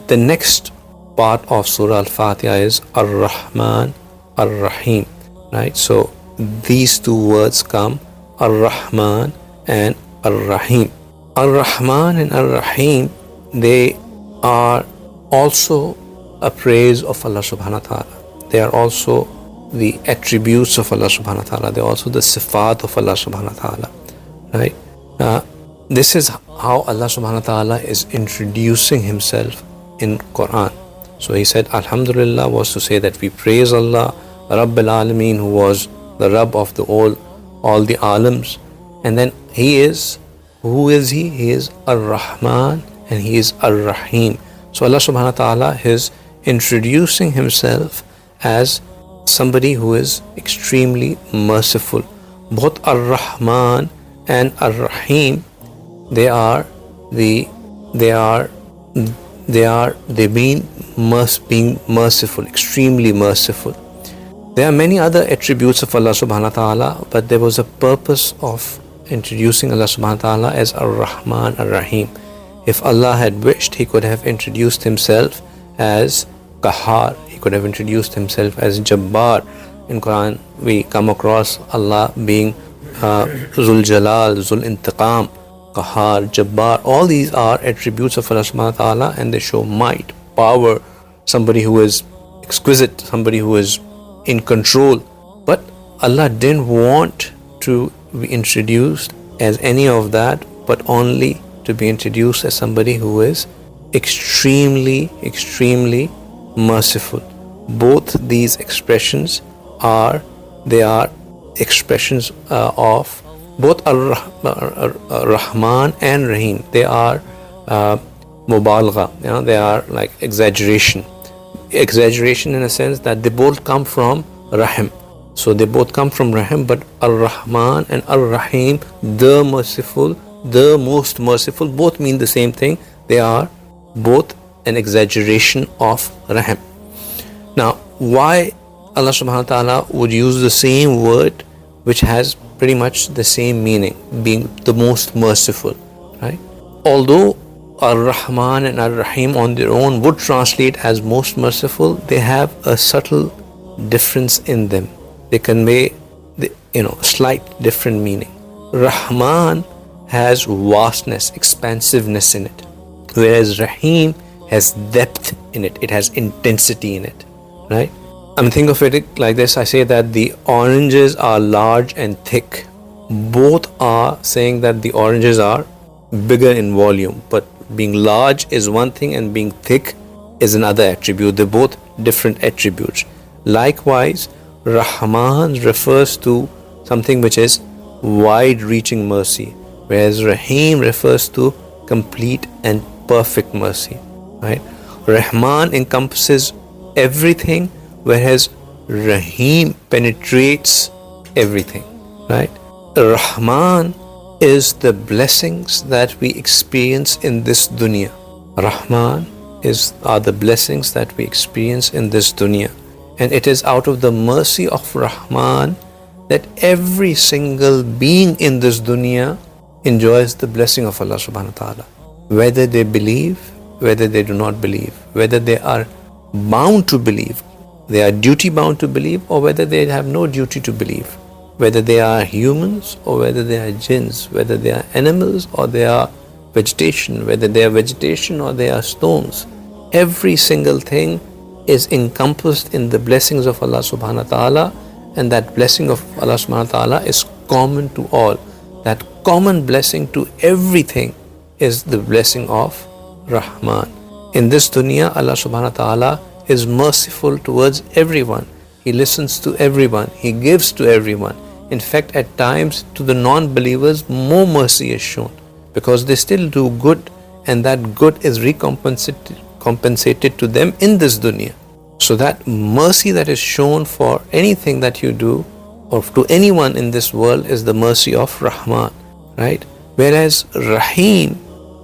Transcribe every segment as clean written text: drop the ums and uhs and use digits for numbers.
the next part of Surah Al-Fatiha is Ar-Rahman, Ar-Raheem, right? So these two words come, Ar-Rahman and Ar-Raheem. Ar-Rahman and Ar-Raheem, they are also a praise of Allah subhanahu wa ta'ala. They are also the attributes of Allah subhanahu wa ta'ala. They are also the sifat of Allah subhanahu wa ta'ala, right? This is how Allah subhanahu wa ta'ala is introducing himself in Quran. So he said, Alhamdulillah was to say that we praise Allah, Rabbil Alameen, who was the Rabb of the all the Alams. And then he is, who is he? He is Ar-Rahman and he is Ar-Raheem. So Allah subhanahu wa ta'ala is introducing himself as somebody who is extremely merciful. Both Ar-Rahman and Ar-Raheem, they being merciful, extremely merciful. There are many other attributes of Allah subhanahu wa ta'ala, but there was a purpose of introducing Allah subhanahu wa ta'ala as Ar-Rahman, Ar-Raheem. If Allah had wished, he could have introduced himself as Qahar. He could have introduced himself as Jabbar. In Quran, we come across Allah being Zul Jalal, Zul Intiqam, Qahar, Jabbar. All these are attributes of Allah subhanahu wa ta'ala, and they show might, power, somebody who is exquisite, somebody who is in control. But Allah didn't want to be introduced as any of that, but only to be introduced as somebody who is extremely, extremely merciful. Both these expressions are expressions of both Ar-Rahman and Rahim. They are mubalgha, they are like exaggeration in a sense that they both come from Rahim. So they both come from Rahim, but Ar-Rahman and Ar-Raheem, the merciful, the most merciful, both mean the same thing. They are both an exaggeration of Rahim. Now, why Allah subhanahu wa ta'ala would use the same word which has pretty much the same meaning, being the most merciful, right? Although Ar-Rahman and Ar-Raheem on their own would translate as most merciful, they have a subtle difference in them. They convey slight different meaning. Rahman has vastness, expansiveness in it, whereas Raheem has depth in it. It has intensity in it, right? Think of it like this. I say that the oranges are large and thick. Both are saying that the oranges are bigger in volume, but being large is one thing and being thick is another attribute. They're both different attributes. Likewise, Rahman refers to something which is wide-reaching mercy, whereas Raheem refers to complete and perfect mercy, right? Rahman encompasses everything, whereas Raheem penetrates everything, right? Rahman is the blessings that we experience in this dunya. Rahman are the blessings that we experience in this dunya. And it is out of the mercy of Rahman that every single being in this dunya enjoys the blessing of Allah subhanahu wa ta'ala. Whether they believe, whether they do not believe, whether they are bound to believe, they are duty bound to believe, or whether they have no duty to believe, whether they are humans or whether they are jinns, whether they are animals or they are vegetation, whether they are vegetation or they are stones. Every single thing is encompassed in the blessings of Allah subhanahu wa ta'ala, and that blessing of Allah subhanahu wa ta'ala is common to all. That common blessing to everything is the blessing of Rahman. In this dunya, Allah subhanahu wa ta'ala is merciful towards everyone. He listens to everyone. He gives to everyone. In fact, at times to the non-believers more mercy is shown, because they still do good, and that good is compensated to them in this dunya. So that mercy that is shown for anything that you do or to anyone in this world is the mercy of Rahman, right? Whereas Raheem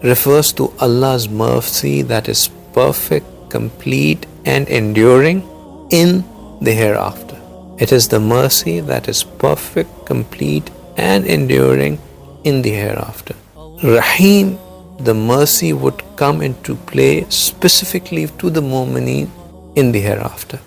refers to Allah's mercy that is perfect, complete and enduring in the hereafter. It is the mercy that is perfect, complete and enduring in the hereafter. Raheem the mercy would come into play specifically to the mu'mineen in the hereafter.